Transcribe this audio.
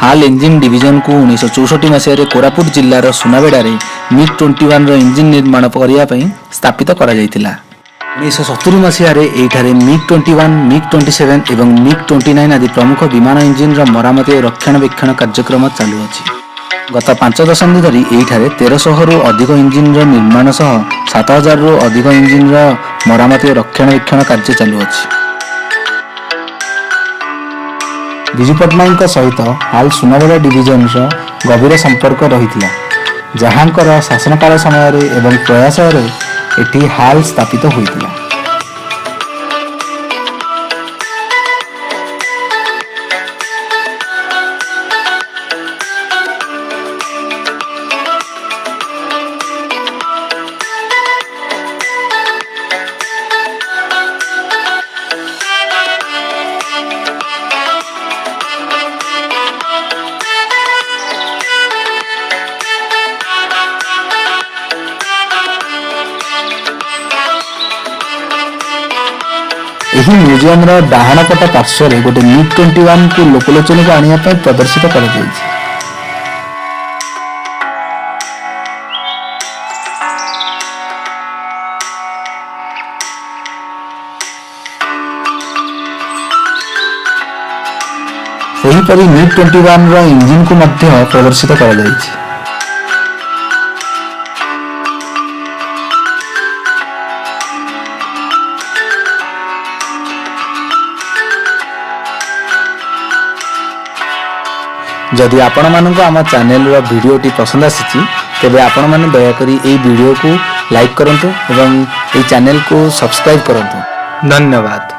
हाल engine division को 1964 मसीह Koraput जिलार Sunabeda MiG-21 engine निर्माण करने स्थापित करा 1970 मसीह MiG-21, MiG-27 और MiG-29 आदि प्रमुख विमान इंजिन मरामती और रक्षणाबेक्षण कार्यक्रम चालू अछि। गत 5 दशंधि धरी एठारे 1300 रु अधिक इंजिन निर्माण सह 7000 रु अधिक इंजिन मरामती और रक्षणाबेक्षण कार्य चालू अछि। बिजू पट्टनायक सहित हाल सुनाबेड़ा डिविजन गभीर संपर्क रही जहाँकर शासनकाल समय एवं प्रयास एटी हाल स्थापित होइतिला। ଏହି म्यूजियम डाहाण पट पार्श्व गोटे MiG-21 को लोकलोचन को आने प्रदर्शित कर MiG-21 इंजिन को प्रदर्शित कर जदि आपण मानक आम चैनल भिडियोटी पसंद आसी तेबे आपण माने दयाकरी এই वीडियो को लाइक करंतु एवं এই चैनल को सब्सक्राइब करंतु। धन्यवाद।